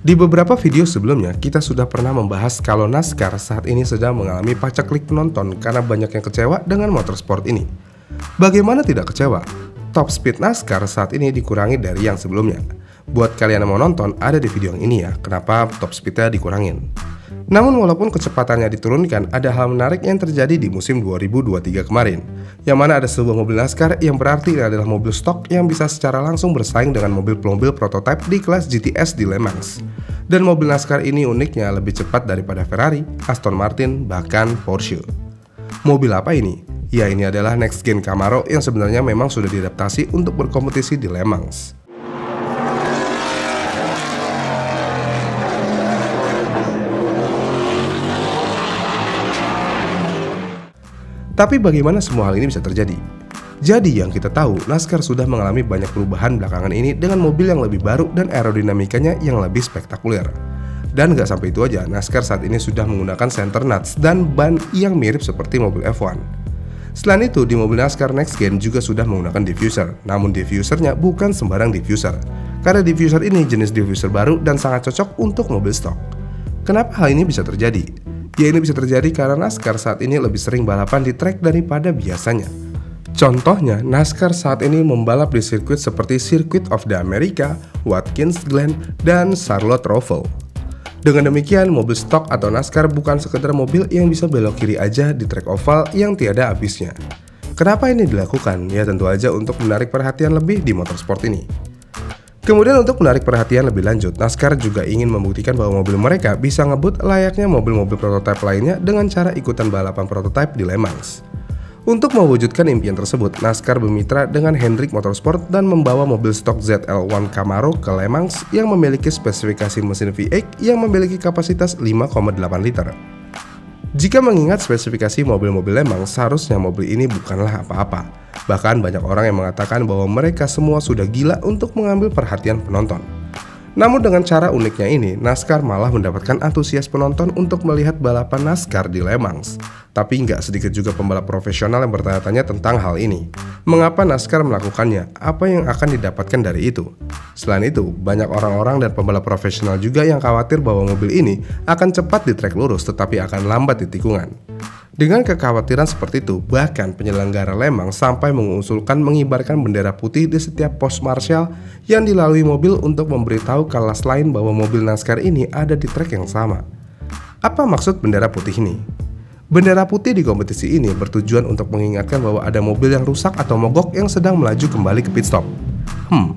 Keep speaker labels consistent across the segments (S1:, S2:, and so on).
S1: Di beberapa video sebelumnya, kita sudah pernah membahas kalau NASCAR saat ini sedang mengalami paceklik penonton karena banyak yang kecewa dengan motorsport ini. Bagaimana tidak kecewa? Top speed NASCAR saat ini dikurangi dari yang sebelumnya. Buat kalian yang mau nonton, ada di video yang ini ya, kenapa top speednya dikurangin. Namun walaupun kecepatannya diturunkan, ada hal menarik yang terjadi di musim 2023 kemarin, yang mana ada sebuah mobil NASCAR yang berarti ini adalah mobil stok yang bisa secara langsung bersaing dengan mobil-mobil prototipe di kelas GTS di Le Mans. Dan mobil NASCAR ini uniknya lebih cepat daripada Ferrari, Aston Martin, bahkan Porsche. Mobil apa ini? Ya, ini adalah next gen Camaro yang sebenarnya memang sudah diadaptasi untuk berkompetisi di Le Mans. Tapi bagaimana semua hal ini bisa terjadi? Jadi yang kita tahu, NASCAR sudah mengalami banyak perubahan belakangan ini dengan mobil yang lebih baru dan aerodinamikanya yang lebih spektakuler. Dan gak sampai itu aja, NASCAR saat ini sudah menggunakan center nuts dan ban yang mirip seperti mobil F1. Selain itu, di mobil NASCAR Next Gen juga sudah menggunakan diffuser, namun diffusernya bukan sembarang diffuser. Karena diffuser ini jenis diffuser baru dan sangat cocok untuk mobil stok. Kenapa hal ini bisa terjadi? Ya, ini bisa terjadi karena NASCAR saat ini lebih sering balapan di trek daripada biasanya. Contohnya, NASCAR saat ini membalap di sirkuit seperti Circuit of the America, Watkins Glen, dan Charlotte Roval. Dengan demikian, mobil stok atau NASCAR bukan sekedar mobil yang bisa belok kiri aja di trek oval yang tiada habisnya. Kenapa ini dilakukan? Ya tentu aja untuk menarik perhatian lebih di motorsport ini. Kemudian untuk menarik perhatian lebih lanjut, NASCAR juga ingin membuktikan bahwa mobil mereka bisa ngebut layaknya mobil-mobil prototipe lainnya dengan cara ikutan balapan prototipe di Le Mans. Untuk mewujudkan impian tersebut, NASCAR bermitra dengan Hendrick Motorsport dan membawa mobil stok ZL1 Camaro ke Le Mans yang memiliki spesifikasi mesin V8 yang memiliki kapasitas 5,8 liter. Jika mengingat spesifikasi mobil-mobil Le Mans, seharusnya mobil ini bukanlah apa-apa. Bahkan banyak orang yang mengatakan bahwa mereka semua sudah gila untuk mengambil perhatian penonton. Namun dengan cara uniknya ini, NASCAR malah mendapatkan antusias penonton untuk melihat balapan NASCAR di Le Mans. Tapi nggak sedikit juga pembalap profesional yang bertanya-tanya tentang hal ini. Mengapa NASCAR melakukannya? Apa yang akan didapatkan dari itu? Selain itu, banyak orang-orang dan pembalap profesional juga yang khawatir bahwa mobil ini akan cepat di trek lurus tetapi akan lambat di tikungan. Dengan kekhawatiran seperti itu, bahkan penyelenggara Le Mans sampai mengusulkan mengibarkan bendera putih di setiap pos marshal yang dilalui mobil untuk memberitahu kelas lain bahwa mobil NASCAR ini ada di trek yang sama. Apa maksud bendera putih ini? Bendera putih di kompetisi ini bertujuan untuk mengingatkan bahwa ada mobil yang rusak atau mogok yang sedang melaju kembali ke pit stop.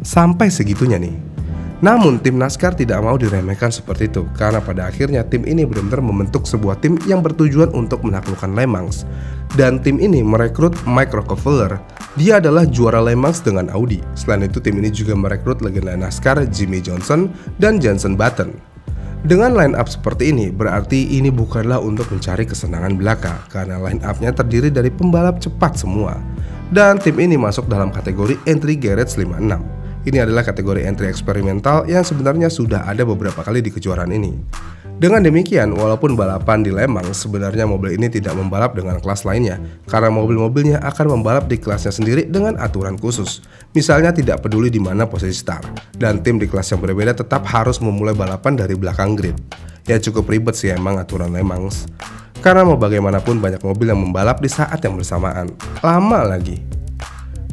S1: Sampai segitunya nih. Namun tim NASCAR tidak mau diremehkan seperti itu, karena pada akhirnya tim ini benar-benar membentuk sebuah tim yang bertujuan untuk menaklukkan Le Mans. Dan tim ini merekrut Mike Rockefeller. Dia adalah juara Le Mans dengan Audi. Selain itu, tim ini juga merekrut legenda NASCAR Jimmie Johnson dan Jenson Button. Dengan line up seperti ini, berarti ini bukanlah untuk mencari kesenangan belaka, karena line up-nya terdiri dari pembalap cepat semua. Dan tim ini masuk dalam kategori Entry Garage 56. Ini adalah kategori entry eksperimental yang sebenarnya sudah ada beberapa kali di kejuaraan ini. Dengan demikian, walaupun balapan di Le Mans, sebenarnya mobil ini tidak membalap dengan kelas lainnya, karena mobil-mobilnya akan membalap di kelasnya sendiri dengan aturan khusus. Misalnya tidak peduli di mana posisi start, dan tim di kelas yang berbeda tetap harus memulai balapan dari belakang grid. Ya cukup ribet sih emang aturan Le Mans. Karena mau bagaimanapun banyak mobil yang membalap di saat yang bersamaan. Lama lagi.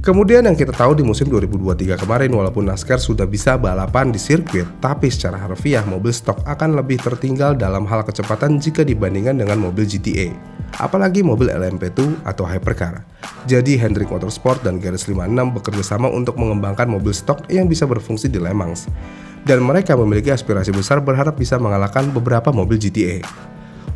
S1: Kemudian yang kita tahu di musim 2023 kemarin, walaupun NASCAR sudah bisa balapan di sirkuit, tapi secara harfiah mobil stok akan lebih tertinggal dalam hal kecepatan jika dibandingkan dengan mobil GTA, apalagi mobil LMP2 atau hypercar. Jadi Hendrick Motorsport dan Garage 56 bekerja sama untuk mengembangkan mobil stok yang bisa berfungsi di Le Mans. Dan mereka memiliki aspirasi besar berharap bisa mengalahkan beberapa mobil GTA.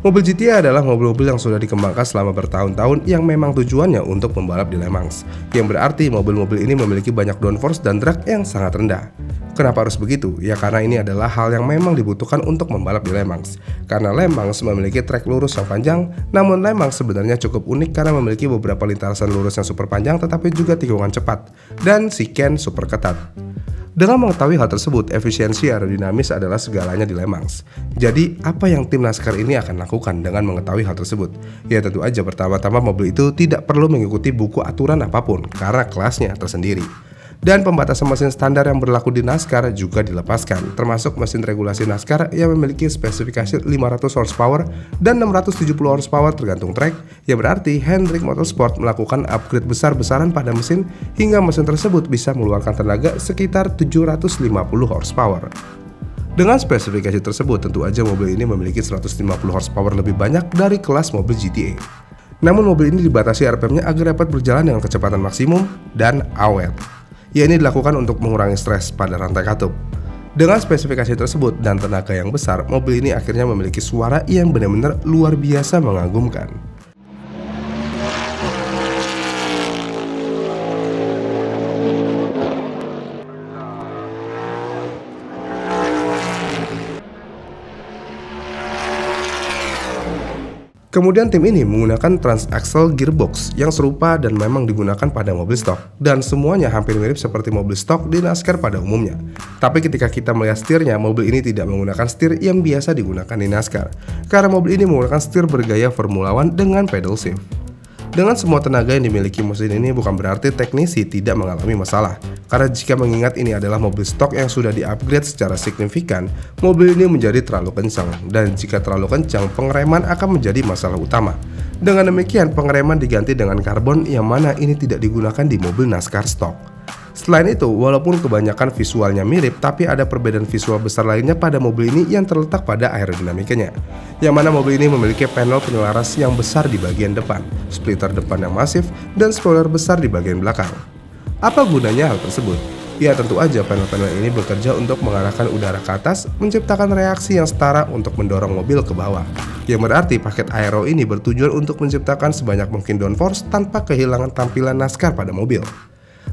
S1: Mobil GTA adalah mobil-mobil yang sudah dikembangkan selama bertahun-tahun yang memang tujuannya untuk membalap di Le Mans, yang berarti mobil-mobil ini memiliki banyak downforce dan drag yang sangat rendah. Kenapa harus begitu? Ya karena ini adalah hal yang memang dibutuhkan untuk membalap di Le Mans. Karena Le Mans memiliki trek lurus yang panjang, namun Le Mans sebenarnya cukup unik karena memiliki beberapa lintasan lurus yang super panjang tetapi juga tikungan cepat, dan chicane super ketat. Dengan mengetahui hal tersebut, efisiensi aerodinamis adalah segalanya di Le Mans. Jadi, apa yang tim NASCAR ini akan lakukan dengan mengetahui hal tersebut? Ya tentu aja pertama-tama mobil itu tidak perlu mengikuti buku aturan apapun karena kelasnya tersendiri. Dan pembatasan mesin standar yang berlaku di NASCAR juga dilepaskan, termasuk mesin regulasi NASCAR yang memiliki spesifikasi 500 horsepower dan 670 horsepower tergantung trek, yang berarti Hendrick Motorsport melakukan upgrade besar-besaran pada mesin hingga mesin tersebut bisa mengeluarkan tenaga sekitar 750 horsepower. Dengan spesifikasi tersebut, tentu aja mobil ini memiliki 150 horsepower lebih banyak dari kelas mobil GTA. Namun mobil ini dibatasi RPM-nya agar dapat berjalan dengan kecepatan maksimum dan awet. Ya, ini dilakukan untuk mengurangi stres pada rantai katup. Dengan spesifikasi tersebut dan tenaga yang besar, mobil ini akhirnya memiliki suara yang benar-benar luar biasa mengagumkan. Kemudian tim ini menggunakan transaxle gearbox yang serupa dan memang digunakan pada mobil stok, dan semuanya hampir mirip seperti mobil stok di NASCAR pada umumnya. Tapi ketika kita melihat setirnya, mobil ini tidak menggunakan setir yang biasa digunakan di NASCAR, karena mobil ini menggunakan setir bergaya Formula One dengan pedal shift. Dengan semua tenaga yang dimiliki mesin ini bukan berarti teknisi tidak mengalami masalah, karena jika mengingat ini adalah mobil stok yang sudah di-upgrade secara signifikan, mobil ini menjadi terlalu kencang, dan jika terlalu kencang, pengereman akan menjadi masalah utama. Dengan demikian, pengereman diganti dengan karbon yang mana ini tidak digunakan di mobil NASCAR stok. Selain itu, walaupun kebanyakan visualnya mirip, tapi ada perbedaan visual besar lainnya pada mobil ini yang terletak pada aerodinamikanya, yang mana mobil ini memiliki panel penyelaras yang besar di bagian depan, splitter depan yang masif, dan spoiler besar di bagian belakang. Apa gunanya hal tersebut? Ya, tentu aja panel-panel ini bekerja untuk mengarahkan udara ke atas, menciptakan reaksi yang setara untuk mendorong mobil ke bawah. Yang berarti paket aero ini bertujuan untuk menciptakan sebanyak mungkin downforce tanpa kehilangan tampilan NASCAR pada mobil.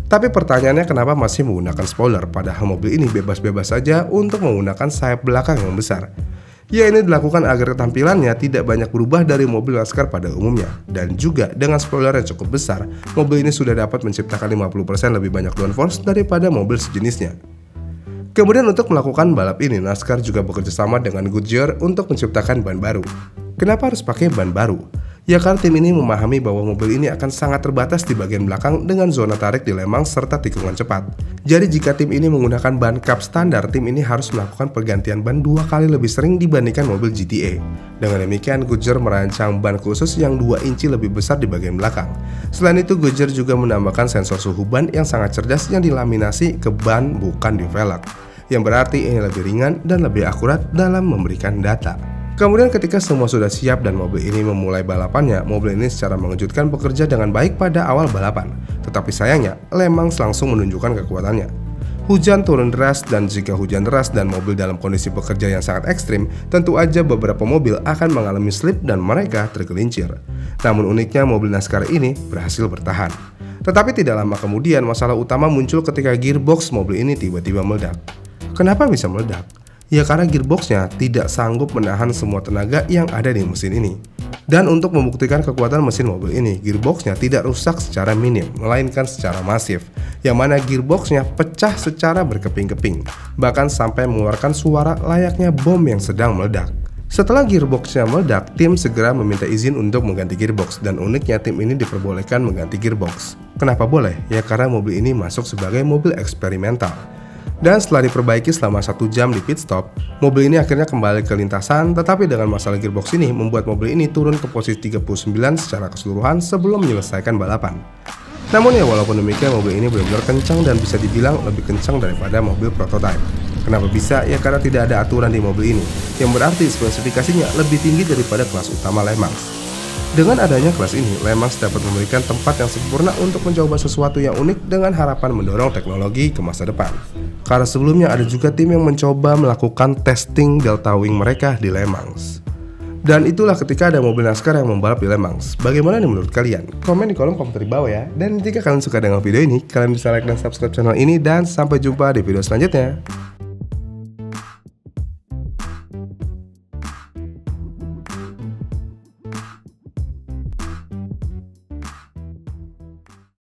S1: Tapi pertanyaannya, kenapa masih menggunakan spoiler padahal mobil ini bebas-bebas saja untuk menggunakan sayap belakang yang besar? Ya, ini dilakukan agar tampilannya tidak banyak berubah dari mobil NASCAR pada umumnya. Dan juga dengan spoiler yang cukup besar, mobil ini sudah dapat menciptakan 50% lebih banyak downforce daripada mobil sejenisnya. Kemudian untuk melakukan balap ini, NASCAR juga bekerja sama dengan Goodyear untuk menciptakan ban baru. Kenapa harus pakai ban baru? Ya, karena tim ini memahami bahwa mobil ini akan sangat terbatas di bagian belakang dengan zona tarik di lemang serta tikungan cepat. Jadi jika tim ini menggunakan ban cup standar, tim ini harus melakukan pergantian ban 2 kali lebih sering dibandingkan mobil GTA. Dengan demikian, Goodyear merancang ban khusus yang 2 inci lebih besar di bagian belakang. Selain itu, Goodyear juga menambahkan sensor suhu ban yang sangat cerdas yang dilaminasi ke ban bukan di velg, yang berarti ini lebih ringan dan lebih akurat dalam memberikan data. Kemudian ketika semua sudah siap dan mobil ini memulai balapannya, mobil ini secara mengejutkan bekerja dengan baik pada awal balapan. Tetapi sayangnya, Le Mans langsung menunjukkan kekuatannya. Hujan turun deras, dan jika hujan deras dan mobil dalam kondisi bekerja yang sangat ekstrim, tentu aja beberapa mobil akan mengalami slip dan mereka tergelincir. Namun uniknya mobil NASCAR ini berhasil bertahan. Tetapi tidak lama kemudian masalah utama muncul ketika gearbox mobil ini tiba-tiba meledak. Kenapa bisa meledak? Ya, karena gearboxnya tidak sanggup menahan semua tenaga yang ada di mesin ini. Dan untuk membuktikan kekuatan mesin mobil ini, gearboxnya tidak rusak secara minim, melainkan secara masif, yang mana gearboxnya pecah secara berkeping-keping, bahkan sampai mengeluarkan suara layaknya bom yang sedang meledak. Setelah gearboxnya meledak, tim segera meminta izin untuk mengganti gearbox, dan uniknya tim ini diperbolehkan mengganti gearbox. Kenapa boleh? Ya, karena mobil ini masuk sebagai mobil eksperimental. Dan setelah diperbaiki selama 1 jam di pit stop, mobil ini akhirnya kembali ke lintasan, tetapi dengan masalah gearbox ini membuat mobil ini turun ke posisi 39 secara keseluruhan sebelum menyelesaikan balapan. Namun ya, walaupun demikian mobil ini benar-benar kencang dan bisa dibilang lebih kencang daripada mobil prototype. Kenapa bisa? Ya, karena tidak ada aturan di mobil ini, yang berarti spesifikasinya lebih tinggi daripada kelas utama Le Mans. Dengan adanya kelas ini, Le Mans dapat memberikan tempat yang sempurna untuk mencoba sesuatu yang unik dengan harapan mendorong teknologi ke masa depan. Karena sebelumnya ada juga tim yang mencoba melakukan testing delta wing mereka di Le Mans. Dan itulah ketika ada mobil NASCAR yang membalap di Le Mans. Bagaimana nih menurut kalian? Komen di kolom komentar di bawah ya. Dan jika kalian suka dengan video ini, kalian bisa like dan subscribe channel ini, dan sampai jumpa di video selanjutnya.